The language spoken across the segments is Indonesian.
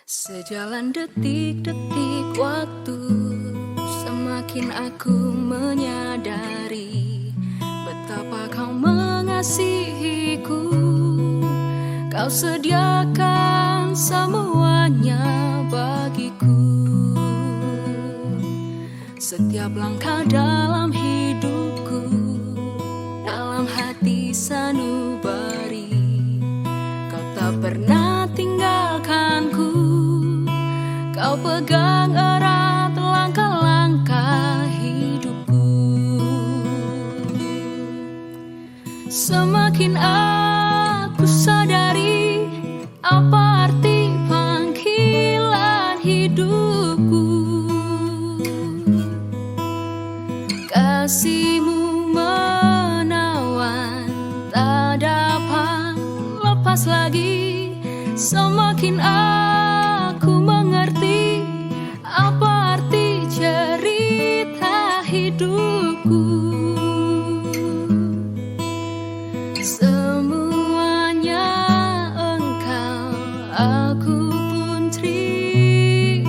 Sejalan detik-detik waktu, semakin aku menyadari betapa kau mengasihiku. Kau sediakan semuanya bagiku. Setiap langkah dalam hidupku, dalam hati sanubari, kau tak pernah tinggalkanku. Kau pegang erat langkah-langkah hidupku. Semakin aku sadari apa arti panggilan hidupku. Kasih-Mu menawan, tak dapat lepas lagi. Semakin aku mengerti apa arti cerita hidupku. Semuanya Engkau, aku pun ceritamu.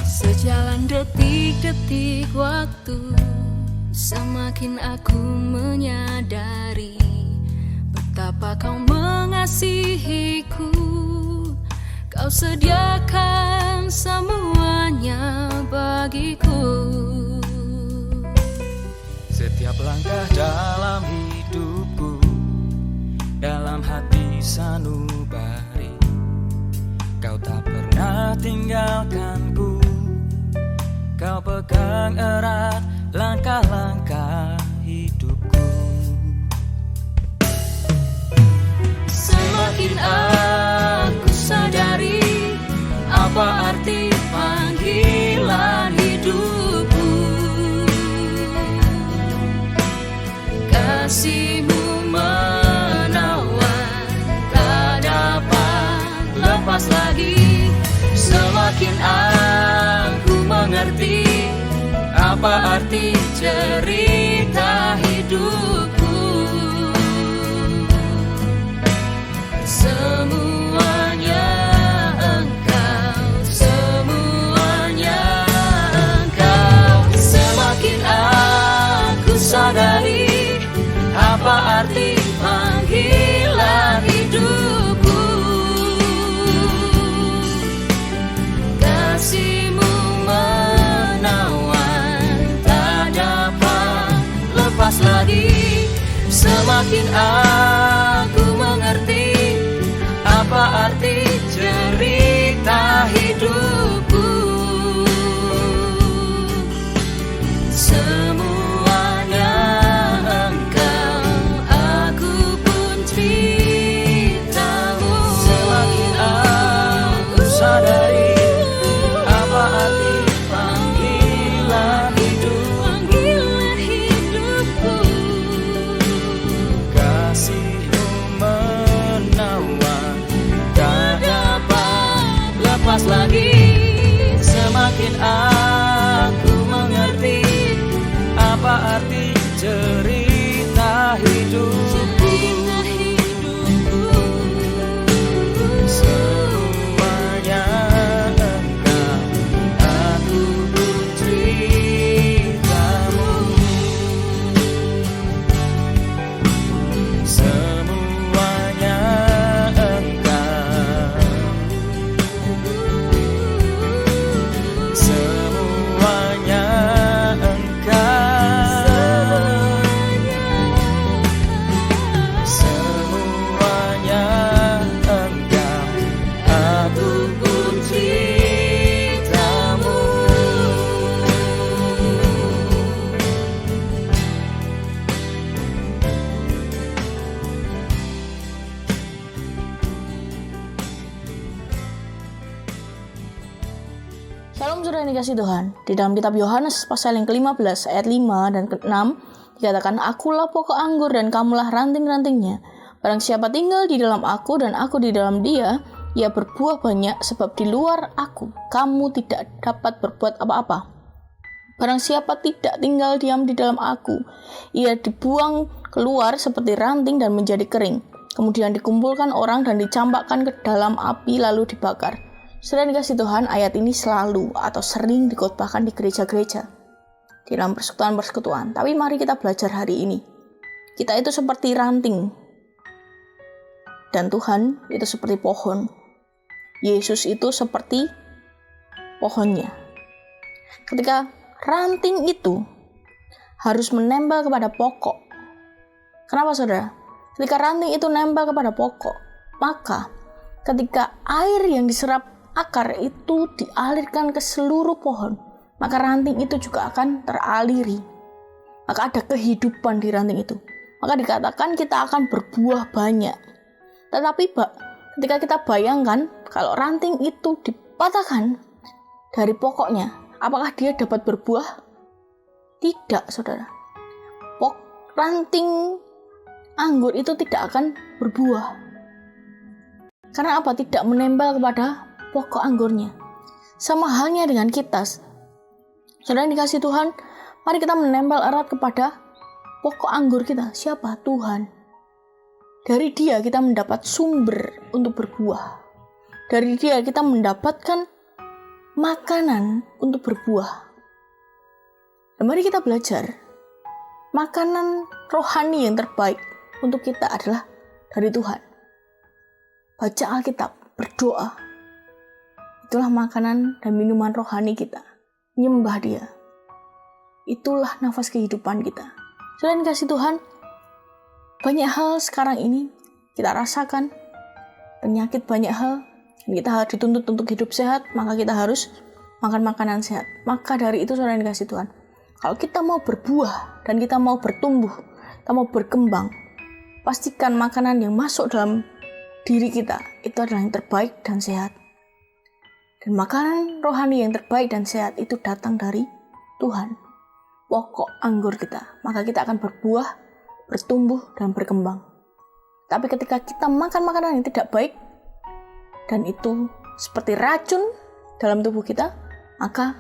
Sejalan detik-detik waktu, semakin aku menyadari betapa kau mengasihiku. Kau sediakan semuanya bagiku. Setiap langkah dalam hidupku, dalam hati sanubari, kau tak pernah tinggalkanku. Kau pegang erat langkah-langkah hidupku. Semakin aku sadari apa arti panggilan hidupku. Kasih-Mu menawan, tak dapat lepas lagi. Semakin aku mengerti apa arti cerita hidupku. Semuanya Engkau, semuanya Engkau. Semakin aku sadari apa arti panggilan hidupku. Kasih-Mu menawan, tak dapat lepas lagi. Semakin aku mengerti apa arti cerita hidupku. Semuanya Engkau, aku pun ceritamu. Semakin aku sadari apa arti panggilan hidupku. Kasih-Mu menawan, tak dapat lepas lagi. Semakin aku mengerti apa arti cerita hidupku. Semuanya Engkau, aku pun ceritamu. Semuanya Engkau, semuanya Engkau, semuanya Engkau, aku pun ceritamu. Shalom saudara yang dikasihi Tuhan. Di dalam kitab Yohanes pasal yang ke-15 ayat 5 dan ke-6 dikatakan, Akulah pokok anggur dan kamulah ranting-rantingnya. Barang siapa tinggal di dalam aku dan aku di dalam dia, ia berbuah banyak, sebab di luar aku kamu tidak dapat berbuat apa-apa. Barang siapa tidak tinggal diam di dalam aku, ia dibuang keluar seperti ranting dan menjadi kering. Kemudian dikumpulkan orang dan dicampakkan ke dalam api lalu dibakar. Saudara dikasih Tuhan, ayat ini selalu atau sering dikhotbahkan di gereja-gereja, di dalam persekutuan-persekutuan. Tapi mari kita belajar hari ini. Kita itu seperti ranting, dan Tuhan itu seperti pohon. Yesus itu seperti pohonnya. Ketika ranting itu harus menempel kepada pokok. Kenapa saudara? Ketika ranting itu nempel kepada pokok, maka ketika air yang diserap akar itu dialirkan ke seluruh pohon, maka ranting itu juga akan teraliri. Maka ada kehidupan di ranting itu. Maka dikatakan kita akan berbuah banyak. Tetapi ketika kita bayangkan kalau ranting itu dipatahkan dari pokoknya, apakah dia dapat berbuah? Tidak, saudara. Ranting anggur itu tidak akan berbuah. Karena apa? Tidak menempel kepada pokok anggurnya. Sama halnya dengan kita. Saudara yang dikasih Tuhan, mari kita menempel erat kepada pokok anggur kita. Siapa? Tuhan. Dari Dia kita mendapat sumber untuk berbuah. Dari Dia kita mendapatkan makanan untuk berbuah. Dan mari kita belajar. Makanan rohani yang terbaik untuk kita adalah dari Tuhan. Baca Alkitab, berdoa. Itulah makanan dan minuman rohani kita. Nyembah Dia. Itulah nafas kehidupan kita. Selain kasih Tuhan, banyak hal sekarang ini kita rasakan. Penyakit banyak hal. Dan kita harus dituntut untuk hidup sehat, maka kita harus makan makanan sehat. Maka dari itu saudara yang dikasih Tuhan, kalau kita mau berbuah dan kita mau bertumbuh, kita mau berkembang, pastikan makanan yang masuk dalam diri kita itu adalah yang terbaik dan sehat. Dan makanan rohani yang terbaik dan sehat itu datang dari Tuhan, pokok anggur kita. Maka kita akan berbuah, bertumbuh, dan berkembang. Tapi ketika kita makan makanan yang tidak baik, dan itu seperti racun dalam tubuh kita, maka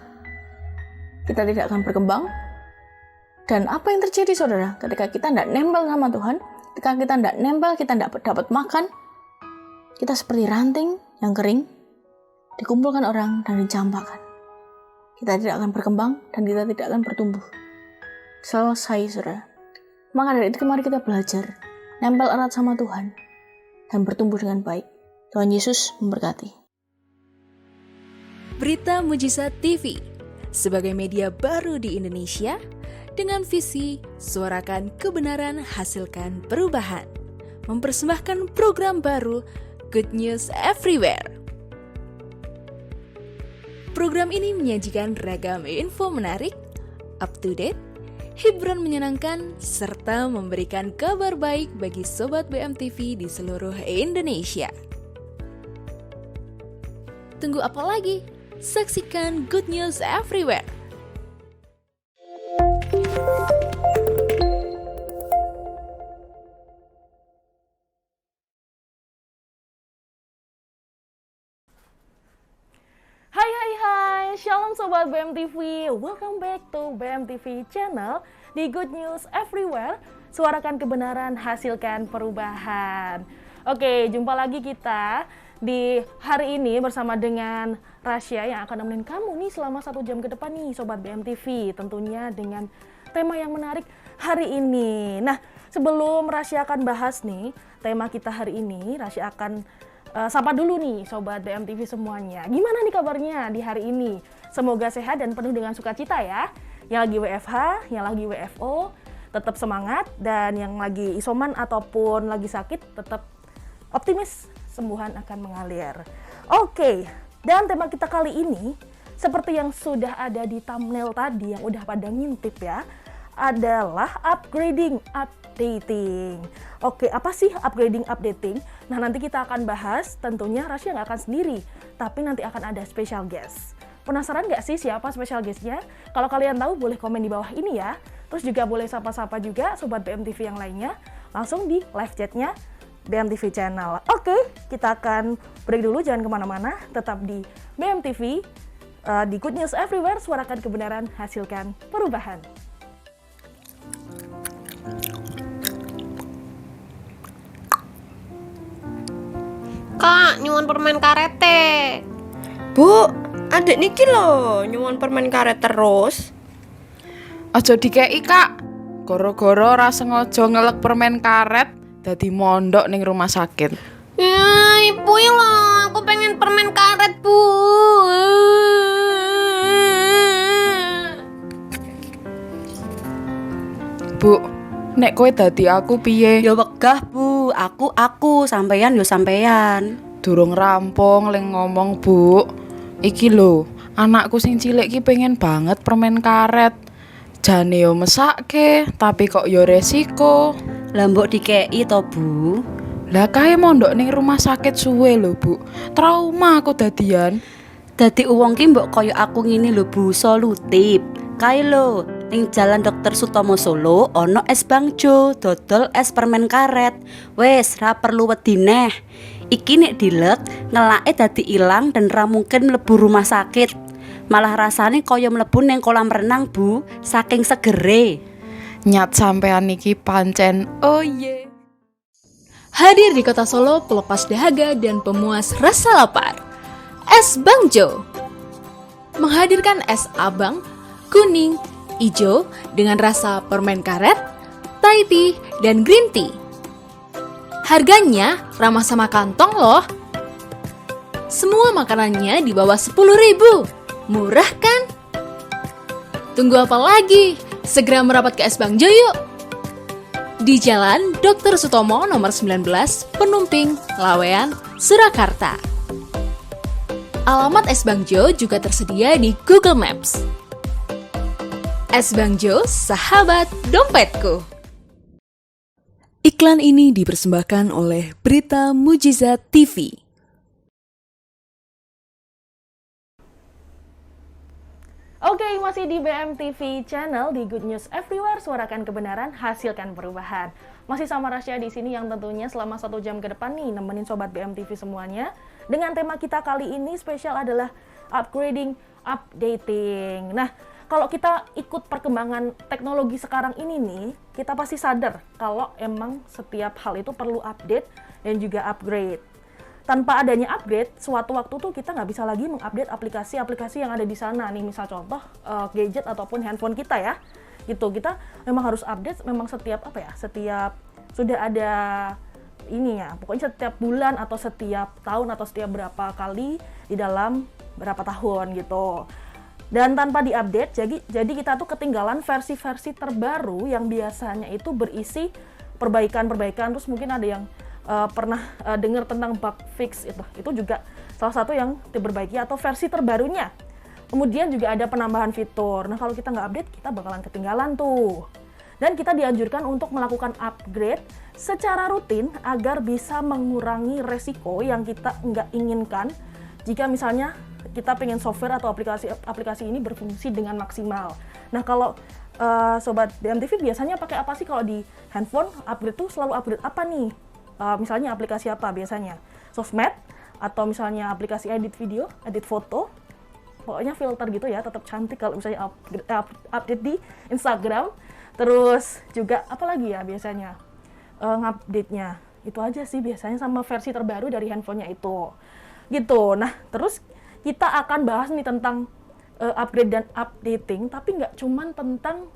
kita tidak akan berkembang. Dan apa yang terjadi saudara? Ketika kita tidak nempel sama Tuhan, ketika kita tidak nempel, kita tidak dapat makan, kita seperti ranting yang kering, dikumpulkan orang dan dicampakkan. Kita tidak akan berkembang dan kita tidak akan bertumbuh. Selesai saudara. Maka dari itu mari kita belajar, nempel erat sama Tuhan, dan bertumbuh dengan baik. Tuhan Yesus memberkati. Berita Mujizat TV sebagai media baru di Indonesia dengan visi suarakan kebenaran, hasilkan perubahan, mempersembahkan program baru Good News Everywhere. Program ini menyajikan ragam info menarik, up to date, hiburan menyenangkan, serta memberikan kabar baik bagi Sobat BMTV di seluruh Indonesia. Tunggu apa lagi? Saksikan Good News Everywhere. Hai, Shalom Sobat BMTV, welcome back to BMTV channel di Good News Everywhere, suarakan kebenaran, hasilkan perubahan. Oke, jumpa lagi kita di hari ini bersama dengan Rasya yang akan nemenin kamu nih selama 1 jam ke depan nih Sobat BMTV, tentunya dengan tema yang menarik hari ini. Nah, sebelum Rasya akan bahas nih tema kita hari ini, Rasya akan sapa dulu nih Sobat BMTV semuanya. Gimana nih kabarnya di hari ini? Semoga sehat dan penuh dengan sukacita ya. Yang lagi WFH, yang lagi WFO, tetap semangat. Dan yang lagi isoman ataupun lagi sakit, tetap optimis, sembuhan akan mengalir. Oke, dan tema kita kali ini, seperti yang sudah ada di thumbnail tadi, yang udah pada ngintip ya, adalah upgrading, updating. Oke, apa sih upgrading, updating? Nah, nanti kita akan bahas, tentunya Rasya nggak akan sendiri, tapi nanti akan ada special guest. Penasaran nggak sih siapa special guest-nya? Kalau kalian tahu, boleh komen di bawah ini ya. Terus juga boleh sapa-sapa juga Sobat BMTV yang lainnya, langsung di live chat-nya BMTV channel. Oke, kita akan break dulu, jangan kemana-mana, tetap di BMTV, Di Good News Everywhere, suarakan kebenaran, hasilkan perubahan. Kak, nyuwun permen karete. Bu, adek niki lho nyuwun permen karet terus. Aja dikei Kak. Goro-goro ora sengaja ngelek permen karet dadi mondok ning rumah sakit. Ya, ibu ya loh, aku pengen permen karet, Bu. Bu, nek kowe dadi aku piye? Yo wegah Bu, aku sampeyan yo sampeyan. Durung rampung ling ngomong, Bu. Iki lho, anakku sing cilik ki pengen banget permen karet. Jane yo mesake, tapi kok yo resiko. Lah mbok dikeki to Bu. Lah kae mondok ning rumah sakit suwe lho, Bu. Trauma aku dadian. Dadi wong ki mbok kaya aku ngene lho Bu, solutif. Kae lho, ning Jalan Dr. Sutomo Solo ana es Bangjo, dodol es permen karet. Wes, ra perlu wedi neh. Iki nek dilek, ngelake dadi ilang dan ra mungkin mlebu rumah sakit. Malah rasane kaya mlebu ning kolam renang, Bu, saking segere. Nyat sampean iki pancen oh ye. Hadir di kota Solo, pelepas dahaga dan pemuas rasa lapar. Es Bangjo menghadirkan es abang, kuning, ijo dengan rasa permen karet, Thai tea, dan green tea. Harganya ramah sama kantong loh. Semua makanannya di bawah 10.000. Murah kan? Tunggu apa lagi? Segera merapat ke Es Bangjo yuk. Di Jalan Dr. Sutomo nomor 19, Penumping, Lawean, Surakarta. Alamat Es Bangjo juga tersedia di Google Maps. Es Bangjo, sahabat dompetku. Iklan ini dipersembahkan oleh Berita Mujizat TV. Oke, masih di BMTV Channel di Good News Everywhere, suarakan kebenaran, hasilkan perubahan. Masih sama Rasya di sini yang tentunya selama 1 jam ke depan nih nemenin sobat BMTV semuanya. Dengan tema kita kali ini spesial adalah upgrading, updating. Nah, kalau kita ikut perkembangan teknologi sekarang ini nih, kita pasti sadar kalau emang setiap hal itu perlu update dan juga upgrade. Tanpa adanya upgrade, suatu waktu tuh kita nggak bisa lagi mengupdate aplikasi-aplikasi yang ada di sana nih. Misal contoh gadget ataupun handphone kita ya, gitu. Kita memang harus update, memang setiap setiap sudah ada ini ya, pokoknya setiap bulan atau setiap tahun atau setiap berapa kali di dalam berapa tahun gitu. Dan tanpa diupdate, jadi kita tuh ketinggalan versi-versi terbaru yang biasanya itu berisi perbaikan-perbaikan. Terus mungkin ada yang pernah dengar tentang bug fix itu juga salah satu yang diperbaiki atau versi terbarunya. Kemudian juga ada penambahan fitur. Nah, kalau kita nggak update, kita bakalan ketinggalan tuh. Dan kita dianjurkan untuk melakukan upgrade secara rutin agar bisa mengurangi resiko yang kita nggak inginkan jika misalnya kita pengen software atau aplikasi ini berfungsi dengan maksimal. Nah, kalau sobat BMTV biasanya pakai apa sih kalau di handphone? Upgrade tuh selalu upgrade apa nih? Misalnya aplikasi apa biasanya? Sosmed, atau misalnya aplikasi edit video, edit foto, pokoknya filter gitu ya, tetap cantik kalau misalnya update di Instagram. Terus juga apa lagi ya biasanya ngupdate-nya, itu aja sih biasanya, sama versi terbaru dari handphonenya itu gitu. Nah, terus kita akan bahas nih tentang upgrade dan updating, tapi nggak cuma tentang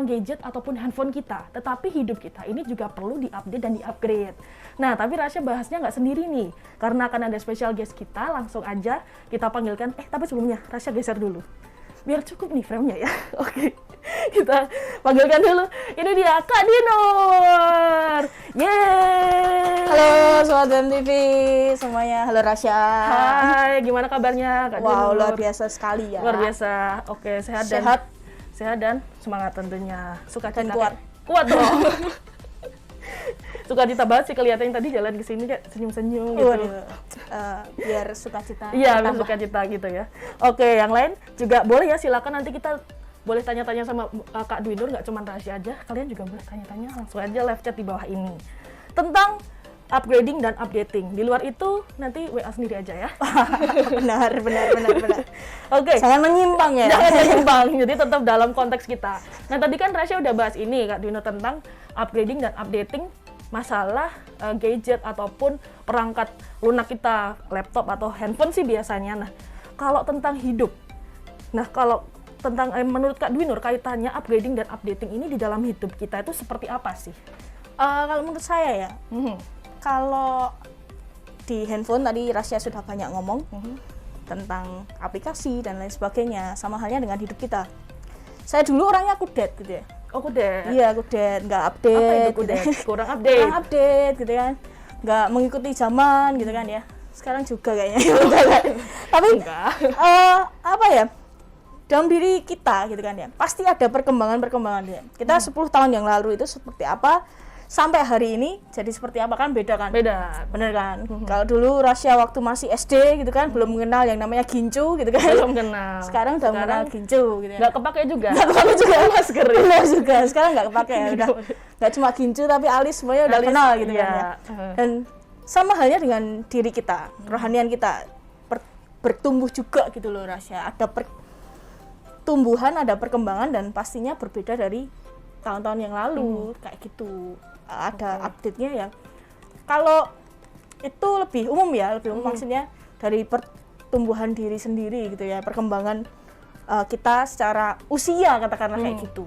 gadget ataupun handphone kita, tetapi hidup kita ini juga perlu diupdate dan diupgrade. Nah, tapi Rasya bahasnya nggak sendiri nih, karena akan ada special guest kita. Langsung aja kita panggilkan. Tapi sebelumnya Rasya geser dulu, biar cukup nih frame-nya ya. Oke, kita panggilkan dulu. Ini dia Kak Dinur. Yeay. Halo Sobat BMTV semuanya, halo Rasya. Hai, gimana kabarnya Kak Dinur? Wow, luar biasa sekali ya. Luar biasa. Oke, sehat dan semangat tentunya. Sukacita Dan kuat. Kuat dong. Sukacita banget sih kelihatannya tadi jalan ke sini kayak senyum-senyum gitu. Biar sukacita. Iya, biar sukacita gitu ya. Oke, yang lain juga boleh ya, silakan nanti kita boleh tanya-tanya sama Kak Dwinur, nggak cuma Rasya aja. Kalian juga boleh tanya-tanya, langsung aja live chat di bawah ini. Tentang upgrading dan updating. Di luar itu nanti WA sendiri aja ya. benar. Oke. Jangan menyimpang ya. Jangan menyimpang, jadi tetap dalam konteks kita. Nah tadi kan Rasya udah bahas ini Kak Dino tentang upgrading dan updating masalah gadget ataupun perangkat lunak kita, laptop atau handphone sih biasanya. Nah kalau tentang hidup, kalau tentang menurut Kak Dwi Nur kaitannya upgrading dan updating ini di dalam hidup kita itu seperti apa sih? Kalau menurut saya ya, kalau di handphone tadi Rasya sudah banyak ngomong tentang aplikasi dan lain sebagainya, sama halnya dengan hidup kita. Saya dulu orangnya kudet gitu ya. Oh kudet? Iya kudet, nggak update. Apa itu kudet? Gitu. Kurang update? Kurang update gitu kan, nggak mengikuti zaman gitu kan ya. Sekarang juga kayaknya. Tapi apa ya? Dalam diri kita gitu kan ya, pasti ada perkembangan ya. Kita 10 tahun yang lalu itu seperti apa, sampai hari ini jadi seperti apa kan beda kan? Beda. Bener kan? Kalau dulu Rasya waktu masih SD gitu kan, belum mengenal yang namanya gincu gitu kan. Belum kenal. Sekarang udah mengenal gincu gitu ya. Nggak kepake juga. Nggak kepake juga. Masker. Bener juga. Sekarang nggak kepake ya. Udah nggak cuma gincu tapi alis semuanya udah kenal gitu kan ya. Dan sama halnya dengan diri kita, rohanian kita bertumbuh juga gitu loh Rasya. Ada pertumbuhan, ada perkembangan dan pastinya berbeda dari tahun-tahun yang lalu kayak gitu. Ada update-nya ya. Kalau itu lebih umum ya, maksudnya dari pertumbuhan diri sendiri gitu ya, perkembangan kita secara usia katakanlah kayak gitu.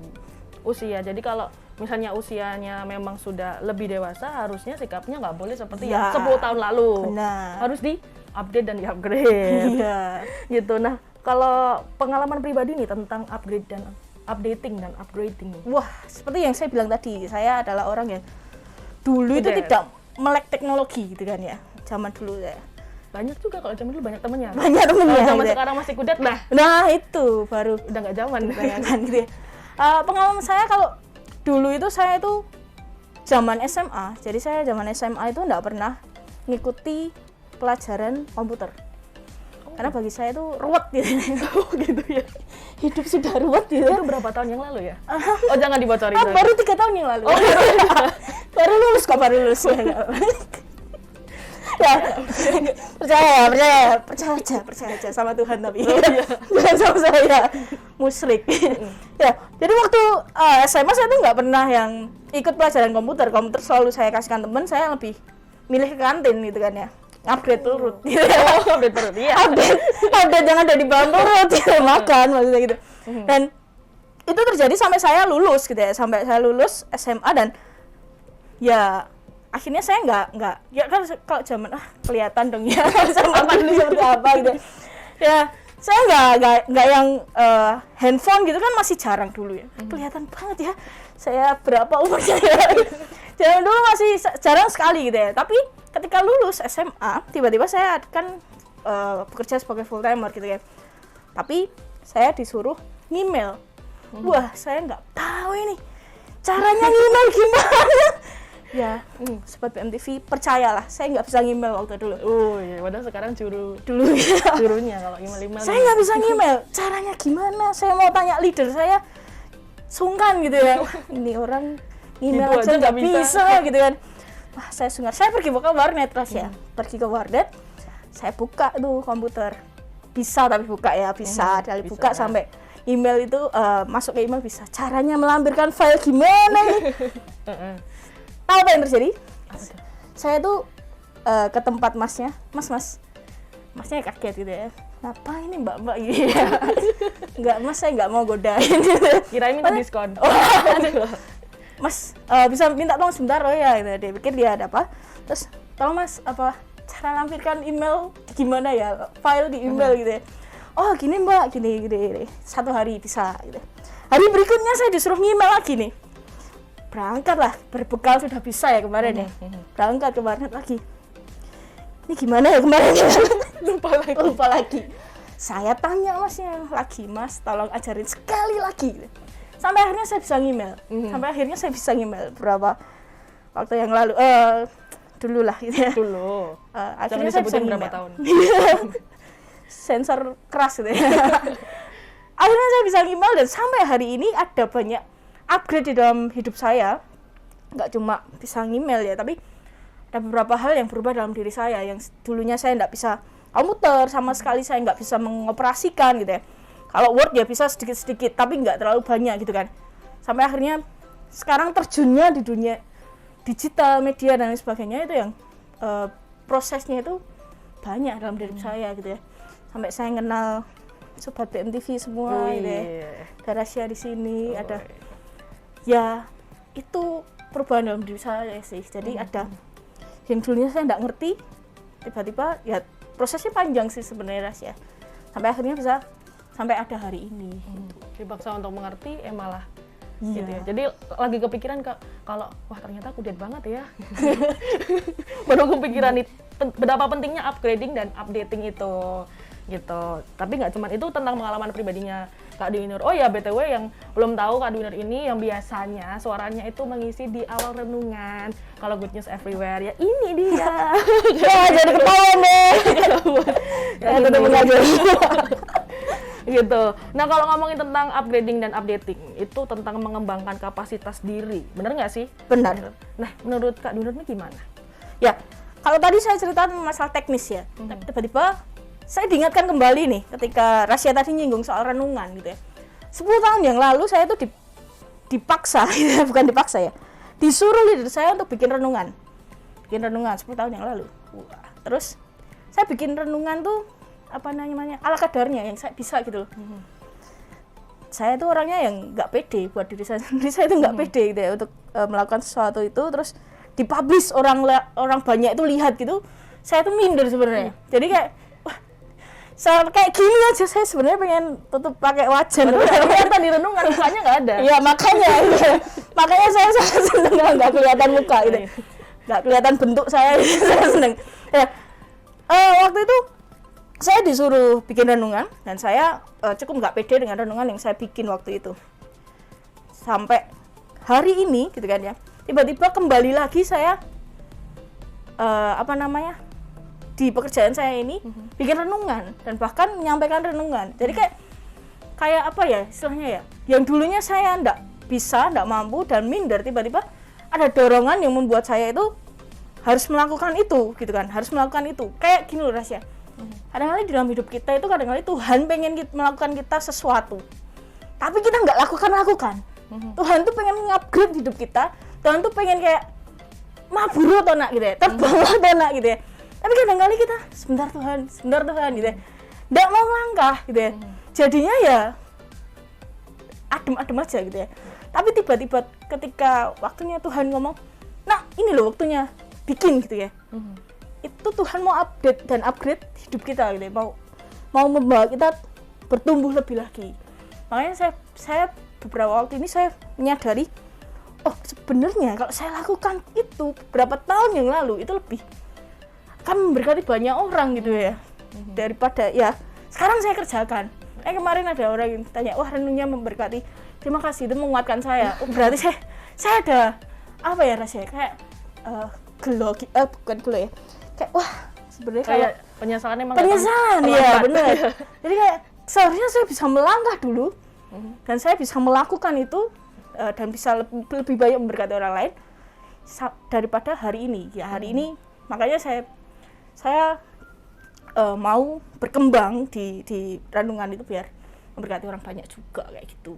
Usia. Jadi kalau misalnya usianya memang sudah lebih dewasa, harusnya sikapnya nggak boleh seperti ya, 10 tahun lalu. Benar. Harus di-update dan di-upgrade. Iya. Gitu. Nah, kalau pengalaman pribadi nih tentang upgrade dan updating dan upgrading. Wah, seperti yang saya bilang tadi, saya adalah orang yang dulu itu tidak melek teknologi gitu kan ya. Zaman dulu ya. Banyak juga kalau zaman dulu banyak temennya. Banyak temennya. Kalau zaman gitu. sekarang masih kudet lah. Nah, itu baru Udah nggak zaman. kan gitu ya. Pengalaman saya kalau dulu itu saya itu zaman SMA. Jadi saya zaman SMA itu enggak pernah ngikuti pelajaran komputer. Karena bagi saya itu ruwet gitu. Gitu ya. Hidup sudah ruwet gitu. Itu berapa tahun yang lalu ya? Oh, jangan dibocorin. Baru 3 tahun yang lalu. Baru lulus kok, baru lulus. Ya, percaya aja sama Tuhan tapi jangan sama saya musyrik. Ya, jadi waktu SMA saya tuh nggak pernah yang ikut pelajaran komputer selalu saya kasihkan teman, saya lebih milih ke kantin gitu kan ya. Upgrade perut gitu ya. Upgrade perut, iya. Upgrade jangan dari bahan perut gitu, makan maksudnya gitu. Dan itu terjadi sampai saya lulus gitu ya, sampai saya lulus SMA dan ya akhirnya saya nggak ya kan kalau zaman kelihatan dong ya sama dulu seperti apa gitu ya. Saya nggak yang handphone gitu kan masih jarang dulu ya. Kelihatan banget ya saya berapa umurnya ya. Zaman dulu masih jarang sekali gitu ya. Tapi ketika lulus SMA tiba-tiba saya akan bekerja sebagai full timer gitu ya. Tapi saya disuruh ngemail. Wah, saya nggak tahu ini caranya ngemail gimana. Ya, sobat BMTV percayalah, saya nggak bisa ngemail waktu dulu. Oh iya, padahal sekarang dulu jurunya kalau email. Saya nggak bisa ngemail, caranya gimana? Saya mau tanya leader saya, sungkan gitu ya. Ini orang email aja nggak bisa gitu kan. Wah, saya sungkan. Saya pergi buka warnet terus ya, pergi ke warnet, saya buka tuh komputer. Bisa tapi buka ya, bisa dari buka sampai email itu masuk ke email bisa. Caranya melampirkan file gimana nih? Tahu apa yang terjadi? Saya tuh ke tempat masnya, masnya kaget gitu ya. Kenapa ini mbak gitu ya? Enggak mas, saya nggak mau godain. Kirain minta diskon. Mas bisa minta tolong sebentar ya? Gitu. Dia pikir dia ada apa? Terus tolong mas apa cara lampirkan email gimana ya? File di email gitu ya. Oh gini mbak, gini. 1 hari bisa gitu. Hari berikutnya saya disuruh ngemail lagi nih. Berangkat lah, berbekal sudah bisa ya kemarin ya. Berangkat ke warnet lagi. Ini gimana ya kemarin? Lupa lagi. Saya tanya masnya lagi, mas tolong ajarin sekali lagi. Sampai akhirnya saya bisa ngemail. Berapa waktu yang lalu? Dulu lah gitu ya. Dulu. Akhirnya saya bisa berapa ngemail. tahun? Sensor keras gitu ya. Akhirnya saya bisa ngemail dan sampai hari ini ada banyak upgrade di dalam hidup saya. Nggak cuma bisa ngemail ya, tapi ada beberapa hal yang berubah dalam diri saya yang dulunya saya nggak bisa komputer sama sekali, saya nggak bisa mengoperasikan gitu ya. Kalau Word ya bisa sedikit-sedikit tapi nggak terlalu banyak gitu kan. Sampai akhirnya sekarang terjunnya di dunia digital, media dan lain sebagainya, itu yang prosesnya itu banyak dalam diri saya gitu ya. Sampai saya kenal sobat BMTV semua gitu ya. Ada Rasya di sini, ada ya itu perubahan dalam diri saya sih. Jadi ada yang dulunya saya nggak ngerti, tiba-tiba ya prosesnya panjang sih sebenarnya Rasya. Sampai akhirnya bisa sampai ada hari ini. Dipaksa untuk mengerti malah gitu ya. Jadi lagi kepikiran kalau wah ternyata aku dead banget ya. Baru kepikiran betapa pentingnya upgrading dan updating itu gitu. Tapi nggak cuma itu, tentang pengalaman pribadinya Kak Dwi Nur. Oh ya, BTW yang belum tahu, Kak Dwi Nur ini yang biasanya suaranya itu mengisi di awal renungan kalau Good News Everywhere, ya ini dia. Ya jadi ketahuan deh. Ya teman aja. Gitu. Nah, kalau ngomongin tentang upgrading dan updating, itu tentang mengembangkan kapasitas diri, bener nggak sih? Benar. Nah, menurut Kak Dwi Nur ini gimana? Ya, kalau tadi saya ceritakan masalah teknis ya, tapi tiba-tiba saya diingatkan kembali nih ketika Rasya tadi nyinggung soal renungan gitu ya. 10 tahun yang lalu saya tuh dipaksa, gitu ya, bukan dipaksa ya, disuruh leader saya untuk bikin renungan 10 tahun yang lalu. Wah. Terus saya bikin renungan tuh apa namanya, ala kadarnya yang saya bisa gitu loh. Saya tuh orangnya yang nggak pede buat diri saya sendiri, saya tuh nggak pede gitu ya untuk melakukan sesuatu itu terus dipublish orang banyak itu lihat gitu. Saya tuh minder sebenarnya. Jadi kayak kayak gini aja saya sebenarnya pengen tutup pakai wajan. Ternyata di renungan mukanya nggak ada. Iya makanya saya sangat seneng nggak kelihatan muka gitu, nggak kelihatan bentuk saya. Saya seneng. Ya, waktu itu saya disuruh bikin renungan dan saya cukup nggak pede dengan renungan yang saya bikin waktu itu. Sampai hari ini gitu kan ya, tiba-tiba kembali lagi saya di pekerjaan saya ini bikin renungan dan bahkan menyampaikan renungan. Jadi kayak apa ya istilahnya ya, yang dulunya saya nggak bisa, nggak mampu dan minder, tiba-tiba ada dorongan yang membuat saya itu harus melakukan itu gitu kan, harus melakukan itu. Kayak gini loh Rasya, kadang-kadang di dalam hidup kita itu kadang-kadang Tuhan pengen melakukan kita sesuatu tapi kita nggak lakukan. Tuhan tuh pengen mengupgrade hidup kita, Tuhan tuh pengen kayak maburu atau nak gitu ya, terbang atau nak gitu ya. Tapi kadang-kadang kita sebentar Tuhan gitu ya, nggak mau langkah gitu ya. Jadinya ya adem-adem aja gitu ya. Tapi tiba-tiba ketika waktunya Tuhan ngomong, nah ini loh waktunya bikin gitu ya, itu Tuhan mau update dan upgrade hidup kita gitu ya, mau membawa kita bertumbuh lebih lagi. Makanya saya beberapa waktu ini saya menyadari, oh sebenarnya kalau saya lakukan itu beberapa tahun yang lalu itu lebih akan memberkati banyak orang gitu ya, daripada ya sekarang saya kerjakan. Kemarin ada orang yang tanya, wah renungnya memberkati, terima kasih, itu menguatkan saya. Oh berarti saya ada apa ya rasanya kayak bukan gelo ya, kayak wah sebenarnya kayak penyesalan ya benar. Jadi kayak seharusnya saya bisa melangkah dulu dan saya bisa melakukan itu dan bisa lebih banyak memberkati orang lain daripada hari ini ya. Hari ini makanya saya mau berkembang di renungan itu biar memberkati orang banyak juga kayak gitu.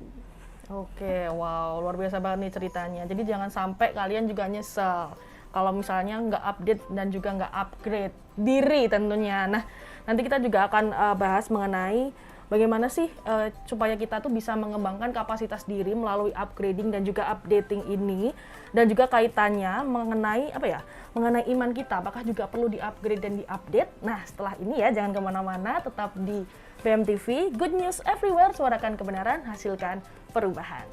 Oke, wow, luar biasa banget nih ceritanya. Jadi jangan sampai kalian juga nyesel kalau misalnya nggak update dan juga nggak upgrade diri tentunya. Nah, nanti kita juga akan bahas mengenai bagaimana sih supaya kita tuh bisa mengembangkan kapasitas diri melalui upgrading dan juga updating ini, dan juga kaitannya mengenai mengenai iman kita, apakah juga perlu di-upgrade dan di-update. Nah, setelah ini ya jangan kemana-mana, tetap di BMTV, Good News Everywhere, suarakan kebenaran, hasilkan perubahan.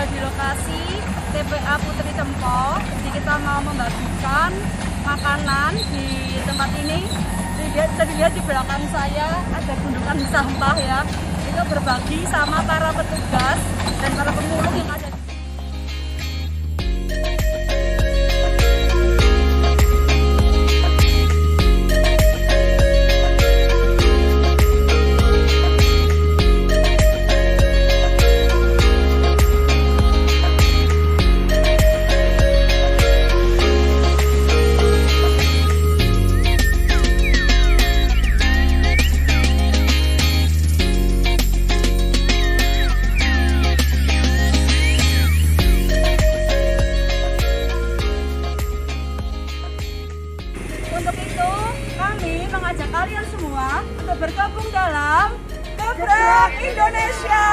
sudah di lokasi TPA Putri Tempo. Jadi kita mau membagikan makanan di tempat ini. Bisa dilihat di belakang saya ada gundukan sampah ya. Itu berbagi sama para petugas dan para pemulung yang ada. Untuk itu, kami mengajak kalian semua untuk bergabung dalam Gebrak Indonesia.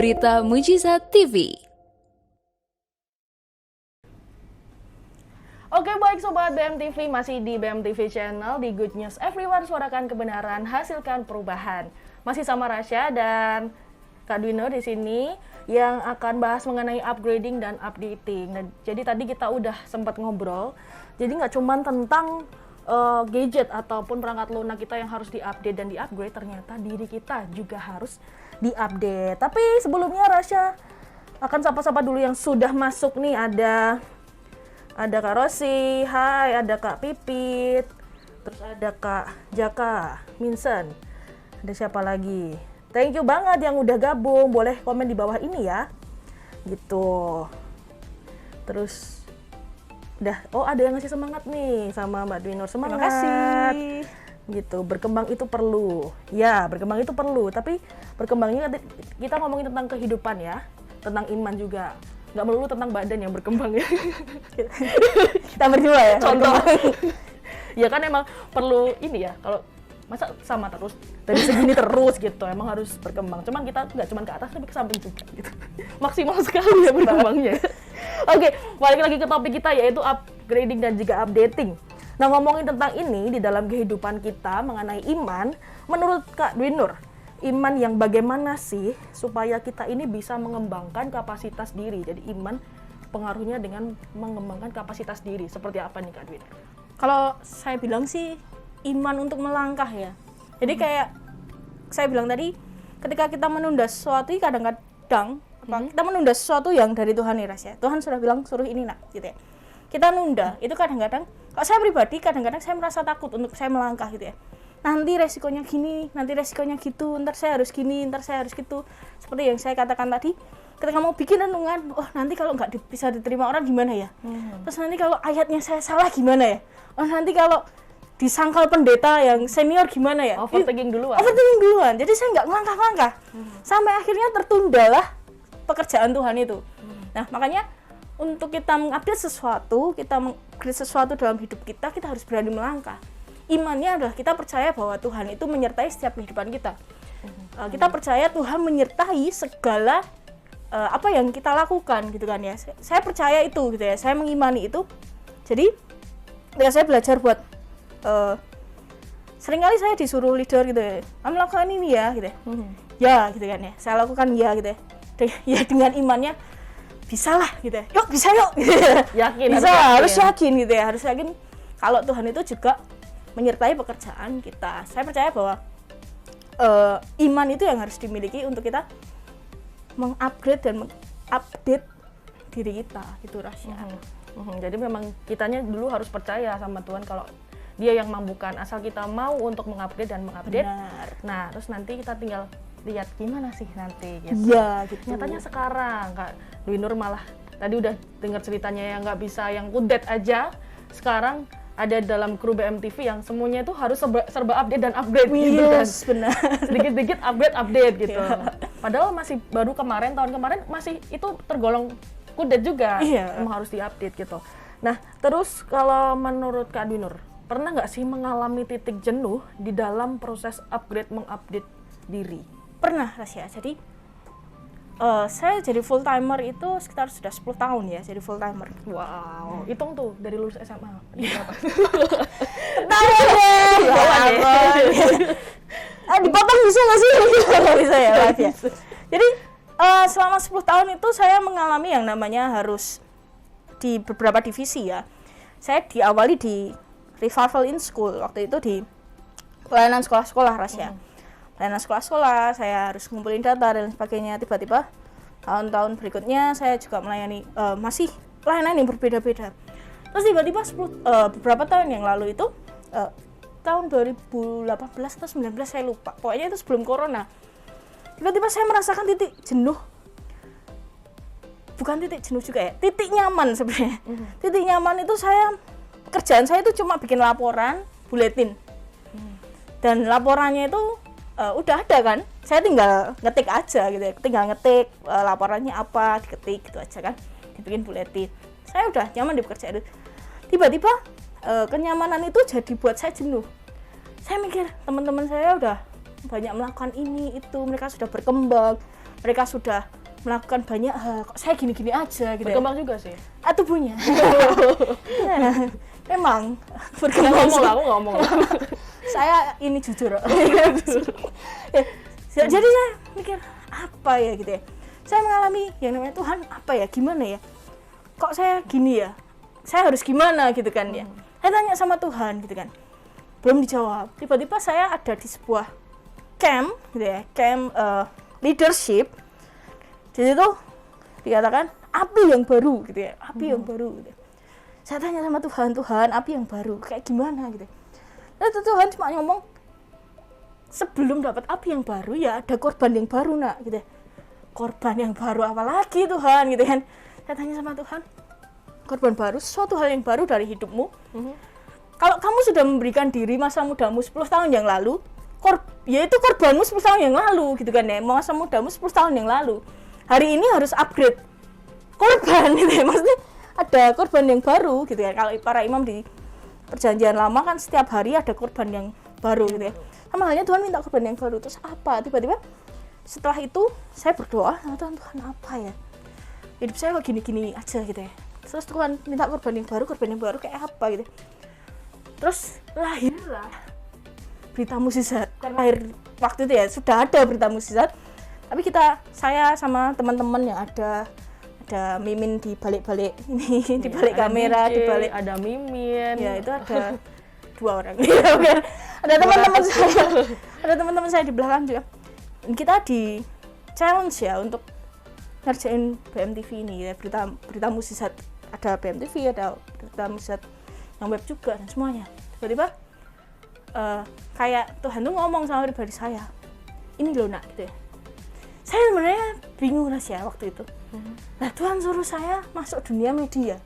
Berita Mujizat TV. Oke, baik Sobat BMTV, masih di BMTV Channel, di Good News Everywhere, suarakan kebenaran, hasilkan perubahan. Masih sama Rasya dan Kak Dwino di sini yang akan bahas mengenai upgrading dan updating. Nah, jadi tadi kita udah sempat ngobrol, jadi nggak cuma tentang gadget ataupun perangkat lunak kita yang harus diupdate dan diupgrade, ternyata diri kita juga harus diupdate. Tapi sebelumnya Rasya akan sapa-sapa dulu yang sudah masuk nih. Ada Kak Rosi, hai, ada Kak Pipit, terus ada Kak Jaka, Minsen, ada siapa lagi? Thank you banget yang udah gabung, boleh komen di bawah ini ya, gitu. Terus ada yang ngasih semangat nih sama Mbak Dwinur, semangat. Terima kasih. Gitu, berkembang itu perlu. Ya, berkembang itu perlu, tapi berkembangnya kita ngomongin tentang kehidupan ya, tentang iman juga. Nggak melulu tentang badan yang berkembang ya. Kita berdua ya. Contoh. Ya kan emang perlu ini ya, kalau masa sama terus dari segini terus gitu, emang harus berkembang. Cuman kita nggak cuman ke atas tapi ke samping juga gitu. Maksimal sekali ya berkembangnya. Oke, balik lagi ke topik kita yaitu upgrading dan juga updating. Nah, ngomongin tentang ini di dalam kehidupan kita mengenai iman, menurut Kak Dwinur, iman yang bagaimana sih supaya kita ini bisa mengembangkan kapasitas diri? Jadi iman pengaruhnya dengan mengembangkan kapasitas diri. Seperti apa nih Kak Dwinur? Kalau saya bilang sih iman untuk melangkah ya. Jadi kayak saya bilang tadi, ketika kita menunda sesuatu kadang-kadang kita menunda sesuatu yang dari Tuhan nih Ras ya. Tuhan sudah bilang suruh ini nak gitu ya. Kita nunda, itu kadang-kadang, kalau saya pribadi kadang-kadang saya merasa takut untuk saya melangkah gitu ya. Nanti resikonya gini, nanti resikonya gitu, ntar saya harus gini, ntar saya harus gitu. Seperti yang saya katakan tadi, ketika mau bikin renungan, oh nanti kalau nggak bisa diterima orang gimana ya? Terus nanti kalau ayatnya saya salah gimana ya? Oh nanti kalau disangkal pendeta yang senior gimana ya? Overthinking duluan. Overthinking duluan, jadi saya nggak melangkah-langkah. Sampai akhirnya tertundalah pekerjaan Tuhan itu. Nah makanya untuk kita mengupdate sesuatu, kita mengupgrade sesuatu dalam hidup kita harus berani melangkah. Imannya adalah kita percaya bahwa Tuhan itu menyertai setiap kehidupan kita. Kita percaya Tuhan menyertai segala apa yang kita lakukan gitu kan ya. Saya percaya itu gitu ya. Saya mengimani itu. Jadi ketika saya belajar buat seringkali saya disuruh leader gitu ya. Melakukan ini ya gitu ya. Ya gitu kan ya. Saya lakukan ya gitu ya. Ya dengan imannya bisalah gitu ya. Yuk bisa yuk. Yakin. Bisa harus yakin gitu ya. Harus yakin kalau Tuhan itu juga menyertai pekerjaan kita. Saya percaya bahwa iman itu yang harus dimiliki untuk kita mengupgrade dan mengupdate diri kita gitu Rasya. Jadi memang kitanya dulu harus percaya sama Tuhan kalau Dia yang mampukan, asal kita mau untuk mengupgrade dan mengupdate. Benar. Nah, terus nanti kita tinggal lihat gimana sih nanti gitu. Iya, gitu. Nyatanya sekarang Kak Dwinur malah tadi udah dengar ceritanya yang nggak bisa, yang kudet aja. Sekarang ada dalam kru BMTV yang semuanya itu harus serba update dan upgrade gitu kan. Benar. Sedikit-sedikit update gitu. Padahal masih baru kemarin, tahun kemarin masih itu tergolong kudet juga. Iya. Emang harus diupdate gitu. Nah, terus kalau menurut Kak Dinur, pernah nggak sih mengalami titik jenuh di dalam proses mengupdate diri? Pernah Rasya. Jadi saya jadi full timer itu sekitar sudah 10 tahun ya, jadi full timer. Wow, hitung tuh dari lulus SMA. Berapa? Dipotong bisa nggak sih? Bisa ya, live ya. Jadi selama 10 tahun itu saya mengalami yang namanya harus di beberapa divisi ya. Saya diawali di Revival in School, waktu itu di pelayanan sekolah-sekolah Rasya. Pelayanan sekolah-sekolah, saya harus ngumpulin data dan sebagainya. Tiba-tiba tahun-tahun berikutnya saya juga melayani masih pelayanan yang berbeda-beda. Terus tiba-tiba beberapa tahun yang lalu itu tahun 2018 atau 19 saya lupa, pokoknya itu sebelum corona, tiba-tiba saya merasakan titik jenuh, bukan titik jenuh juga ya, titik nyaman sebenarnya. Titik nyaman itu kerjaan saya itu cuma bikin laporan, buletin, dan laporannya itu udah ada kan, saya tinggal ngetik aja gitu ya, tinggal ngetik laporannya apa, diketik gitu aja kan, dibikin buletin. Saya udah nyaman di pekerjaan itu. Tiba-tiba kenyamanan itu jadi buat saya jenuh. Saya mikir teman-teman saya udah banyak melakukan ini itu, mereka sudah berkembang, mereka sudah melakukan banyak hal, kok saya gini-gini aja gitu. Berkembang juga sih. Tubuhnya. Memang berkembang. Aku ngomong lah. Saya ini jujur. Jadi saya mikir apa ya gitu ya. Saya mengalami yang namanya Tuhan apa ya, gimana ya? Kok saya gini ya? Saya harus gimana gitu kan ya? Saya tanya sama Tuhan gitu kan. Belum dijawab. Tiba-tiba saya ada di sebuah camp gitu ya, camp leadership. Di situ dikatakan api yang baru gitu ya, api yang baru gitu. Saya tanya sama Tuhan, api yang baru kayak gimana gitu. Lalu Tuhan cuma ngomong, sebelum dapat api yang baru ya ada korban yang baru nak gitu. Korban yang baru apa lagi Tuhan gitu kan. Saya tanya sama Tuhan, korban baru, sesuatu hal yang baru dari hidupmu. Kalau kamu sudah memberikan diri masa mudamu 10 tahun yang lalu, ya itu korbanmu 10 tahun yang lalu gitu kan ya, masa mudamu 10 tahun yang lalu. Hari ini harus upgrade korban gitu ya, maksudnya ada korban yang baru gitu ya. Kalau para imam di perjanjian lama kan setiap hari ada korban yang baru gitu ya. Sama halnya Tuhan minta korban yang baru. Terus apa? Tiba-tiba setelah itu saya berdoa sama Tuhan, Tuhan apa ya? Hidup saya kok gini-gini aja gitu ya. Terus Tuhan minta korban yang baru kayak apa gitu. Terus lahirlah berita mukjizat. Lahir waktu itu ya sudah ada berita mukjizat. Tapi saya sama teman-teman yang ada Mimin di balik-balik ini, di balik kamera, di balik ada Mimin. Ya, itu ada 2 orang. Ada teman-teman saya di belakang juga. Dan kita di challenge ya untuk ngerjain BMTV ini ya, berita mukjizat. Ada BMTV, ada berita mukjizat yang web juga dan semuanya. Tiba-tiba kayak Tuhan tuh ngomong sama pribadi saya, ini loh nak gitu ya. Saya sebenarnya bingung ya waktu itu. Nah Tuhan suruh saya masuk dunia media.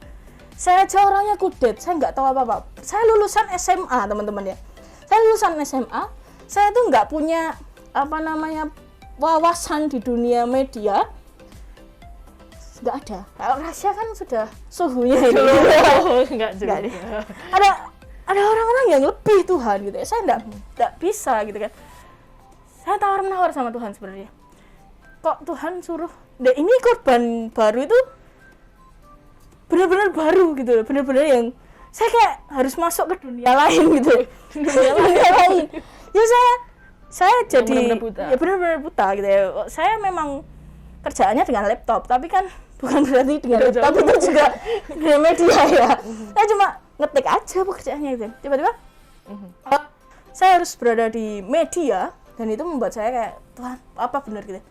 Saya aja orangnya kudet, saya nggak tahu apa-apa. Saya lulusan SMA teman-teman ya. Saya lulusan SMA, saya tuh nggak punya wawasan di dunia media. Nggak ada. Kalau Rasya kan sudah suhunya itu. Nggak juga. Ada orang-orang yang lebih Tuhan gitu ya. Saya nggak bisa gitu kan. Saya tawar-menawar sama Tuhan sebenarnya. Kok Tuhan suruh, ini korban baru itu benar-benar baru gitu, benar-benar yang saya kayak harus masuk ke dunia lain gitu. dunia lain. Ya saya jadi benar-benar buta gitu ya. Saya memang kerjaannya dengan laptop, tapi kan bukan berarti dengan laptop itu juga dengan media ya. Saya cuma ngetik aja pekerjaannya gitu. Tiba-tiba saya harus berada di media dan itu membuat saya kayak Tuhan apa benar gitu.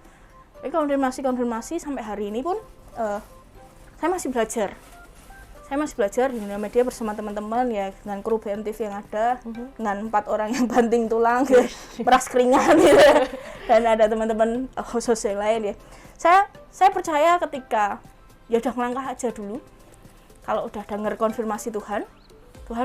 Konfirmasi sampai hari ini pun saya masih belajar. Saya masih belajar di dunia media bersama teman-teman ya, dengan kru BMTV yang ada, dengan 4 orang yang banting tulang, gitu, meras keringat gitu. Dan ada teman-teman host yang lain ya. Saya percaya ketika ya udah melangkah aja dulu. Kalau udah denger konfirmasi Tuhan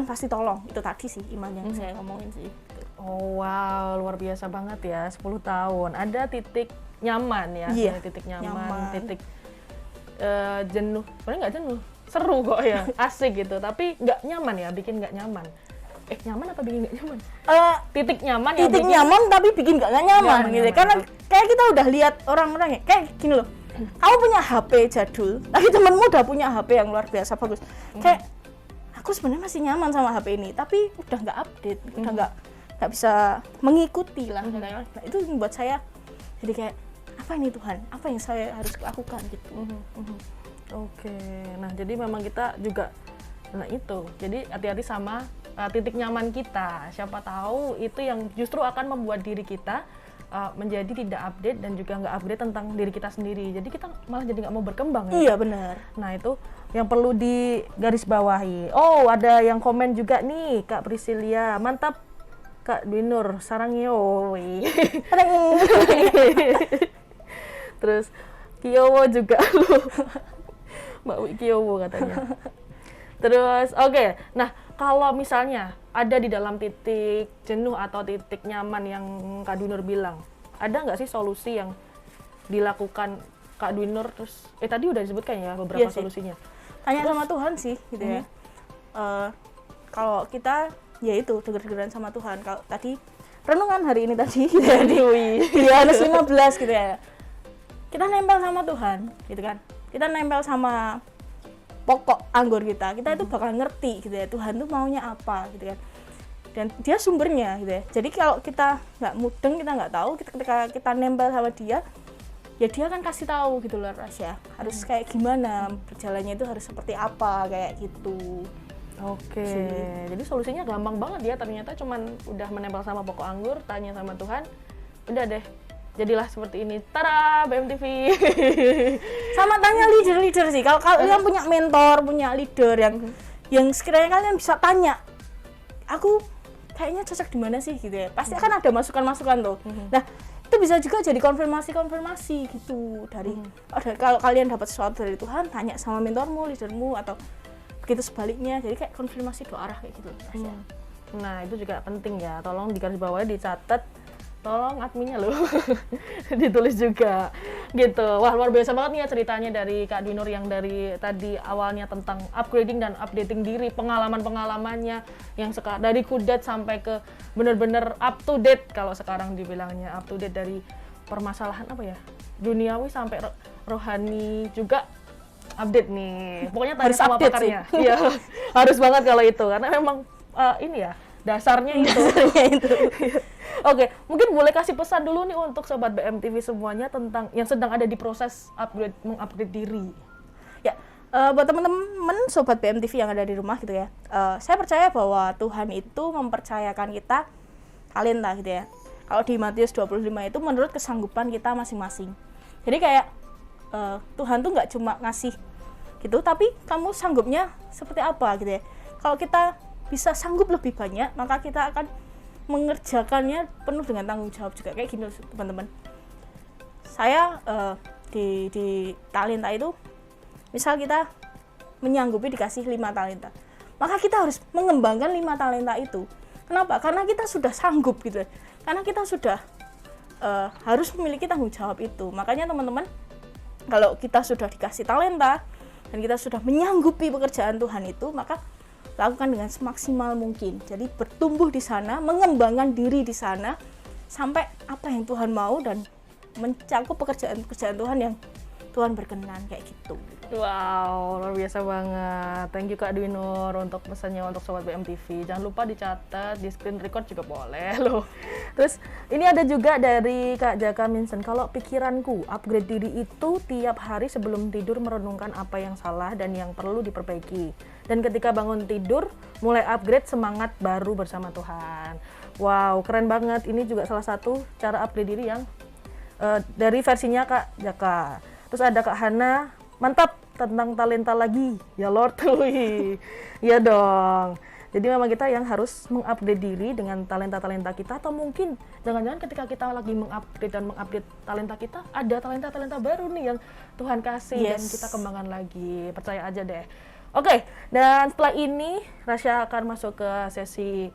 pasti tolong. Itu tadi sih iman yang saya ngomongin sih. Oh wow, luar biasa banget ya, 10 tahun. Ada titik nyaman ya, iya, titik nyaman, titik jenuh. Sebenarnya nggak jenuh, seru kok ya, asik gitu, tapi nggak nyaman ya, bikin nggak nyaman. Nyaman apa bikin nggak nyaman? Titik nyaman ya. Titik nyaman tapi bikin nggak nyaman gitu. nyaman. Karena kayak kita udah lihat orang-orang ya, kayak gini loh. Kamu punya HP jadul, tapi temenmu udah punya HP yang luar biasa bagus. Kayak aku sebenarnya masih nyaman sama HP ini, tapi udah nggak update, udah nggak bisa mengikuti lah. Nah, itu membuat saya jadi kayak apa ini Tuhan? Apa yang saya harus lakukan gitu. Oke, nah jadi memang kita juga, nah itu, jadi hati-hati sama titik nyaman kita. Siapa tahu itu yang justru akan membuat diri kita menjadi tidak update dan juga nggak update tentang diri kita sendiri. Jadi kita malah jadi nggak mau berkembang. Iya benar. Nah itu yang perlu digarisbawahi. Oh ada yang komen juga nih, Kak Priscilia, mantap Kak Dwinur, sarang yo. Terus Kiyowo juga lu. Mbak Wi Kiyowo katanya. Terus oke. Nah, kalau misalnya ada di dalam titik jenuh atau titik nyaman yang Kak Dwinur bilang, ada nggak sih solusi yang dilakukan Kak Dwinur? Terus tadi udah disebutkan ya beberapa solusinya. Tanya sama Tuhan sih gitu ya. Kalau kita ya itu denger-dengeran sama Tuhan. Kalau tadi renungan hari ini tadi gitu ya, di Yohanes 15 gitu ya. Kita nempel sama Tuhan gitu kan. Kita nempel sama pokok anggur kita itu bakal ngerti gitu ya, Tuhan tuh maunya apa gitu kan, dan dia sumbernya gitu ya. Jadi kalau kita nggak mudeng, kita nggak tahu, ketika kita nempel sama dia, ya dia akan kasih tahu gitu loh Rasya, harus kayak gimana, berjalannya itu harus seperti apa kayak gitu. Oke, jadi solusinya gampang banget ya, ternyata cuman udah menempel sama pokok anggur, tanya sama Tuhan, udah deh, jadilah seperti ini. Tada, BMTV. Sama tanya leader sih. Kalau kalian punya mentor, punya leader yang sekiranya kalian bisa tanya, aku kayaknya cocok di mana sih gitu ya. Pasti akan ada masukan-masukan tuh. Nah, itu bisa juga jadi konfirmasi gitu dari kalau kalian dapat sesuatu dari Tuhan, tanya sama mentormu, leadermu, atau begitu sebaliknya. Jadi kayak konfirmasi dua arah kayak gitu. Nah, itu juga penting ya. Tolong digarisbawahi, dicatat. Tolong adminnya loh ditulis juga gitu. Wah, luar biasa banget nih ya ceritanya dari Kak Dwinur yang dari tadi awalnya tentang upgrading dan updating diri, pengalaman-pengalamannya yang dari kudet sampai ke bener-bener up to date, kalau sekarang dibilangnya up to date, dari permasalahan apa ya, duniawi sampai rohani juga update nih. Pokoknya tanya Harus sama update pakarnya. Iya, harus banget kalau itu, karena memang ini ya dasarnya itu. Oke, mungkin boleh kasih pesan dulu nih untuk sobat BMTV semuanya tentang yang sedang ada di proses mengupgrade diri. Ya, buat teman-teman sobat BMTV yang ada di rumah gitu ya, saya percaya bahwa Tuhan itu mempercayakan kita talenta gitu ya. Kalau di Matius 25 itu menurut kesanggupan kita masing-masing. Jadi kayak Tuhan tuh nggak cuma ngasih gitu, tapi kamu sanggupnya seperti apa gitu ya. Kalau kita bisa sanggup lebih banyak, maka kita akan mengerjakannya penuh dengan tanggung jawab juga. Kayak gini teman-teman, saya di talenta itu, misal kita menyanggupi dikasih 5 talenta, maka kita harus mengembangkan 5 talenta itu. Kenapa? Karena kita sudah sanggup gitu, karena kita sudah harus memiliki tanggung jawab itu. Makanya teman-teman, kalau kita sudah dikasih talenta dan kita sudah menyanggupi pekerjaan Tuhan itu, maka lakukan dengan semaksimal mungkin. Jadi bertumbuh di sana, mengembangkan diri di sana sampai apa yang Tuhan mau dan mencakup pekerjaan Tuhan yang Tuhan berkenan kayak gitu. Wow, luar biasa banget. Thank you Kak Dwinur untuk pesannya untuk sobat BMTV. Jangan lupa dicatat, di screen record juga boleh loh. Terus ini ada juga dari Kak Jaka Minsen. Kalau pikiranku, upgrade diri itu tiap hari sebelum tidur merenungkan apa yang salah dan yang perlu diperbaiki. Dan ketika bangun tidur, mulai upgrade semangat baru bersama Tuhan. Wow, keren banget. Ini juga salah satu cara upgrade diri yang dari versinya Kak Jaka. Terus ada Kak Hana, mantap tentang talenta lagi ya Lord. Iya dong, jadi memang kita yang harus mengupdate diri dengan talenta-talenta kita, atau mungkin jangan-jangan ketika kita lagi mengupdate dan mengupdate talenta kita, ada talenta-talenta baru nih yang Tuhan kasih dan kita kembangkan lagi. Percaya aja deh. Oke, dan setelah ini Rasya akan masuk ke sesi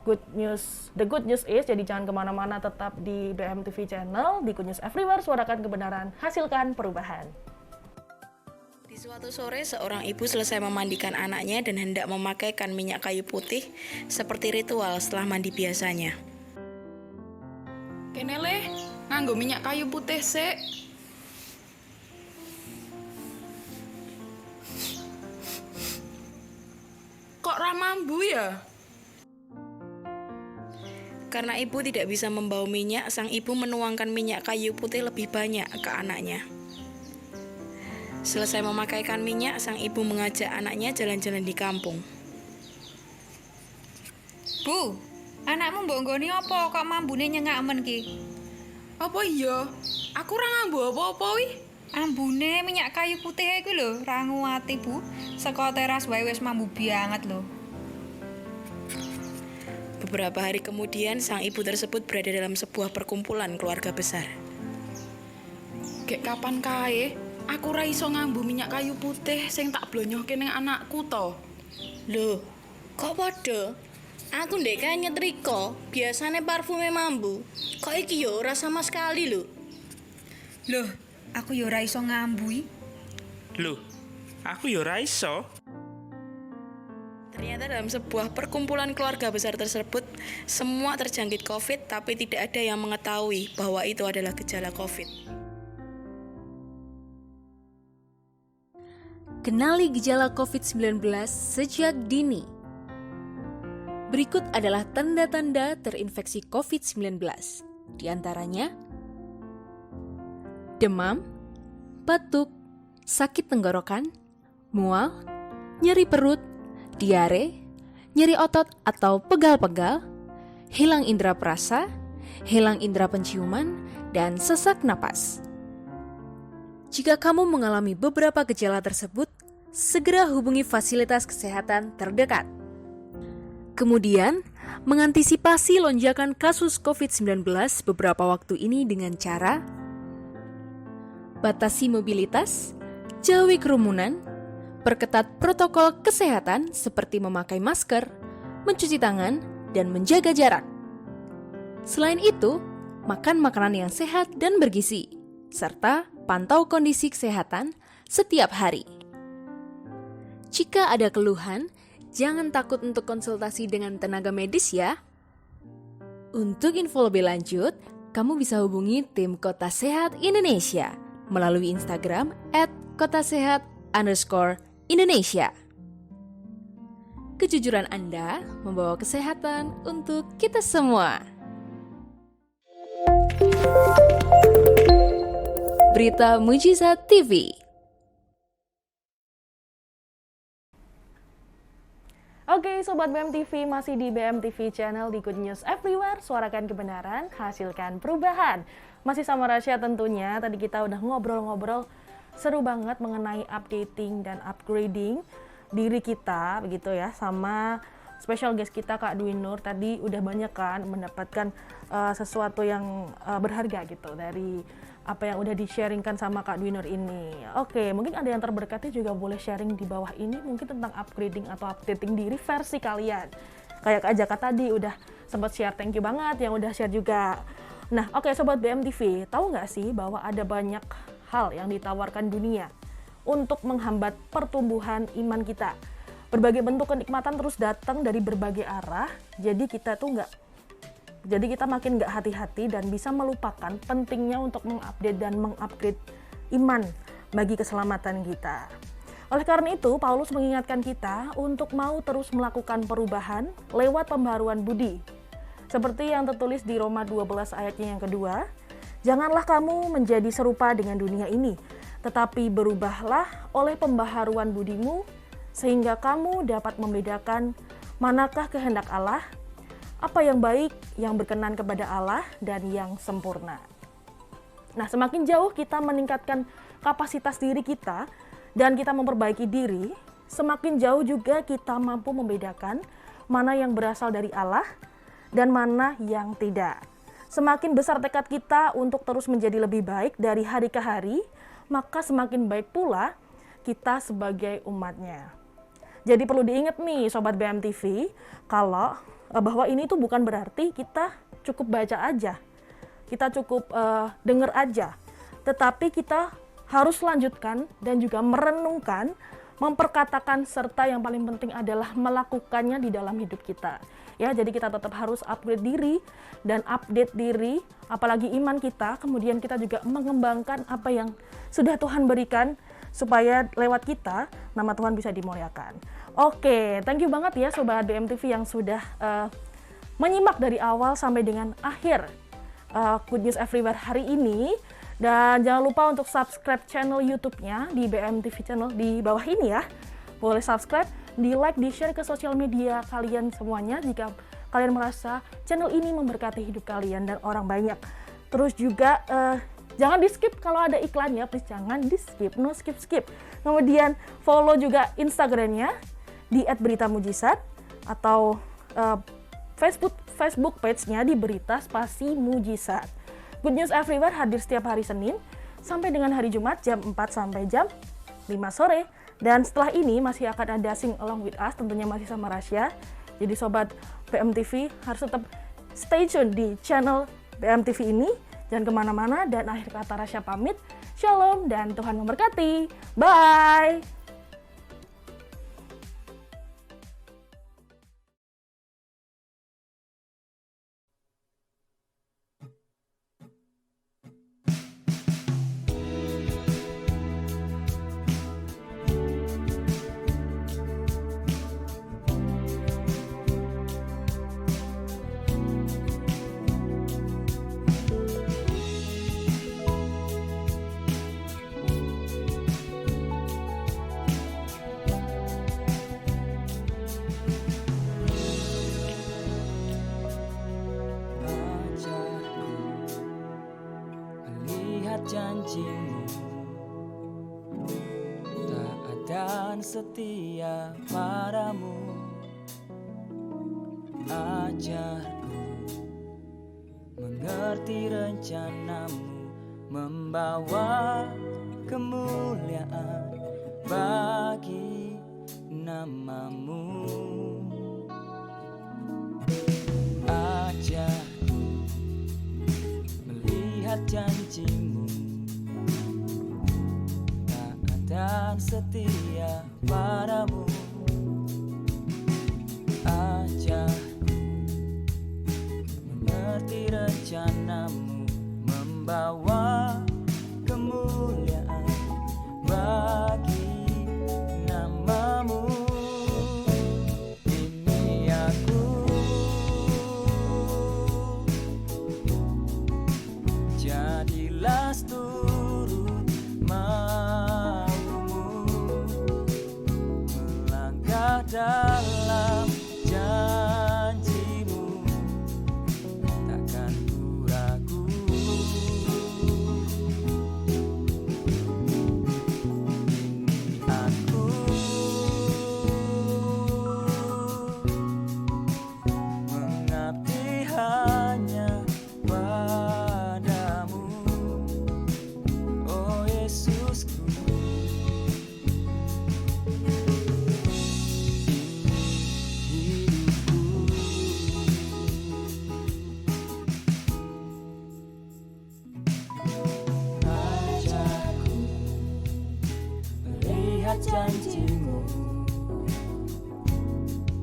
Good News. The Good News is, jadi jangan kemana-mana, tetap di BMTV Channel, di Good News Everywhere, suarakan kebenaran, hasilkan perubahan. Di suatu sore, seorang ibu selesai memandikan anaknya dan hendak memakaikan minyak kayu putih seperti ritual setelah mandi biasanya. Kene le, nganggo minyak kayu putih sik. Kok ra mambu ya? Karena ibu tidak bisa membawa minyak, sang ibu menuangkan minyak kayu putih lebih banyak ke anaknya. Selesai memakaikan minyak, sang ibu mengajak anaknya jalan-jalan di kampung. Bu, anakmu mbok nggoni apa kok mambune nyengak men ki? Apa iya? Aku ra nganggo apa-apa wi. Ambune minyak kayu putih iku lho, ra nguwati Bu. Saka teras wae wis mambu banget lho. Beberapa hari kemudian, sang ibu tersebut berada dalam sebuah perkumpulan keluarga besar. Gek kapan kae, aku ra iso ngambu minyak kayu putih sing tak blonyohke ning anakku to. Loh, kok podo? Aku ndek kae nyetrika, biasane parfume mambu. Kok iki yo ora sama sekali lho. Loh, aku yo ora iso ngambui. Loh, aku yo ora iso. Ternyata dalam sebuah perkumpulan keluarga besar tersebut, semua terjangkit COVID, tapi tidak ada yang mengetahui bahwa itu adalah gejala COVID. Kenali gejala COVID-19 sejak dini. Berikut adalah tanda-tanda terinfeksi COVID-19. Di antaranya, demam, batuk, sakit tenggorokan, mual, nyeri perut, diare, nyeri otot atau pegal-pegal, hilang indera perasa, hilang indera penciuman, dan sesak napas. Jika kamu mengalami beberapa gejala tersebut, segera hubungi fasilitas kesehatan terdekat. Kemudian, mengantisipasi lonjakan kasus COVID-19 beberapa waktu ini dengan cara batasi mobilitas, jauhi kerumunan, perketat protokol kesehatan seperti memakai masker, mencuci tangan, dan menjaga jarak. Selain itu, makan makanan yang sehat dan bergizi, serta pantau kondisi kesehatan setiap hari. Jika ada keluhan, jangan takut untuk konsultasi dengan tenaga medis ya. Untuk info lebih lanjut, kamu bisa hubungi tim Kota Sehat Indonesia melalui Instagram @kotasehat_Indonesia. Kejujuran Anda membawa kesehatan untuk kita semua. Berita Mujizat TV. Oke, Sobat BMTV, masih di BMTV Channel di Good News Everywhere, suarakan kebenaran, hasilkan perubahan. Masih sama Rasya tentunya, tadi kita udah ngobrol-ngobrol seru banget mengenai updating dan upgrading diri kita, begitu ya, sama special guest kita Kak Dwi Nur. Tadi udah banyak kan mendapatkan sesuatu yang berharga gitu dari apa yang udah di-sharingkan sama Kak Dwi Nur ini. Oke, mungkin ada yang terberkati juga boleh sharing di bawah ini mungkin tentang upgrading atau updating diri versi kalian. Kayak Kak Jaka tadi udah sempat share, thank you banget yang udah share juga. Nah, oke Sobat BMTV, tahu nggak sih bahwa ada banyak hal yang ditawarkan dunia untuk menghambat pertumbuhan iman kita. Berbagai bentuk kenikmatan terus datang dari berbagai arah, jadi kita makin nggak hati-hati dan bisa melupakan pentingnya untuk mengupdate dan mengupgrade iman bagi keselamatan kita. Oleh karena itu, Paulus mengingatkan kita untuk mau terus melakukan perubahan lewat pembaharuan budi. Seperti yang tertulis di Roma 12 ayatnya yang kedua, janganlah kamu menjadi serupa dengan dunia ini, tetapi berubahlah oleh pembaharuan budimu, sehingga kamu dapat membedakan manakah kehendak Allah, apa yang baik, yang berkenan kepada Allah, dan yang sempurna. Nah, semakin jauh kita meningkatkan kapasitas diri kita dan kita memperbaiki diri, semakin jauh juga kita mampu membedakan mana yang berasal dari Allah dan mana yang tidak. Semakin besar tekad kita untuk terus menjadi lebih baik dari hari ke hari, maka semakin baik pula kita sebagai umatnya. Jadi perlu diingat nih Sobat BMTV, kalau bahwa ini tuh bukan berarti kita cukup baca aja, kita cukup dengar aja, tetapi kita harus lanjutkan dan juga merenungkan, memperkatakan, serta yang paling penting adalah melakukannya di dalam hidup kita. Ya, jadi kita tetap harus upgrade diri dan update diri, apalagi iman kita, kemudian kita juga mengembangkan apa yang sudah Tuhan berikan supaya lewat kita nama Tuhan bisa dimuliakan. Oke, thank you banget ya Sobat BMTV yang sudah menyimak dari awal sampai dengan akhir Good News Everywhere hari ini. Dan jangan lupa untuk subscribe channel YouTube-nya di BMTV Channel di bawah ini ya. Boleh subscribe, di like, di share ke sosial media kalian semuanya jika kalian merasa channel ini memberkati hidup kalian dan orang banyak. Terus juga jangan di skip kalau ada iklan ya, please jangan di skip, no skip. Kemudian follow juga Instagramnya di @beritamujizat atau Facebook page-nya di Berita Spasi Mujizat. Good News Everywhere hadir setiap hari Senin sampai dengan hari Jumat jam 4 sampai jam 5 sore. Dan setelah ini masih akan ada Sing Along With Us, tentunya masih sama Rasya. Jadi Sobat BMTV harus tetap stay tune di channel BMTV ini. Jangan kemana-mana, dan akhir kata Rasya pamit. Shalom dan Tuhan memberkati. Bye! Janjimu taat dan setia padamu, ajarku mengerti rencanamu, membawa kemuliaan bagi namamu. Ajarku melihat janjimu dan setia padamu, ajarku mengerti rencanamu, membawa kemuliaan bagi namamu. Ini aku, jadilah turut dalam janjimu, takkan ku ragu. Ini aku, mengabdi hanya padamu, oh Yesusku. Janjimu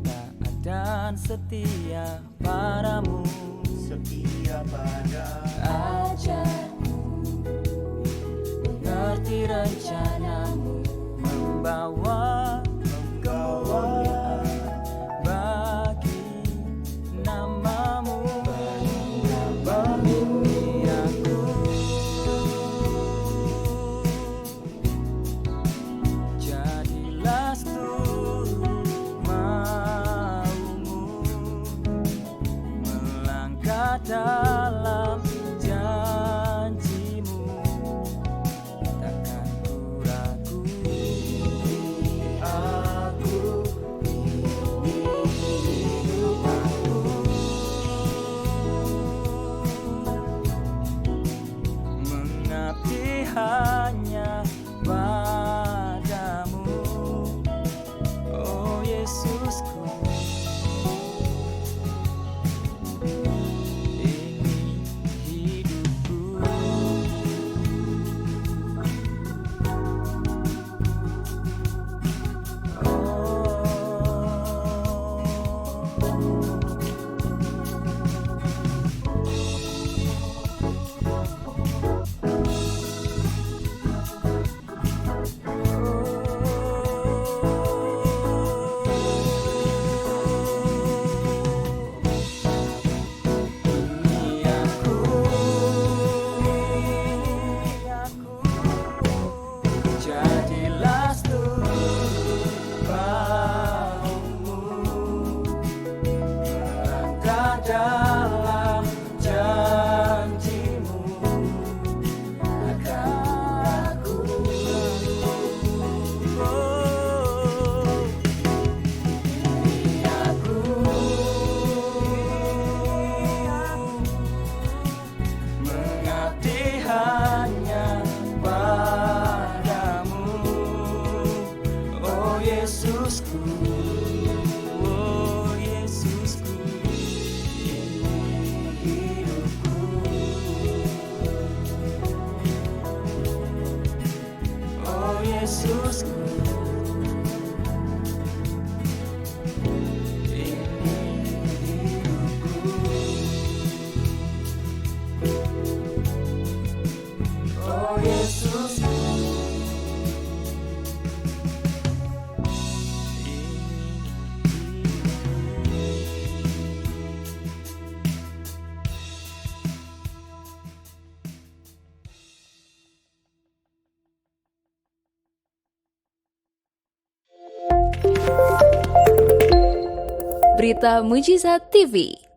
taat dan setia padamu, setia pada ajarmu, mengerti rencanamu, membawa kemuliaan bagi namamu. Ini aku, dalam janjimu, takkan ku ragu. Yesusku, oh Yesusku, ini hidupku. Oh Yesusku, oh Yesusku. Berita Mujizat TV.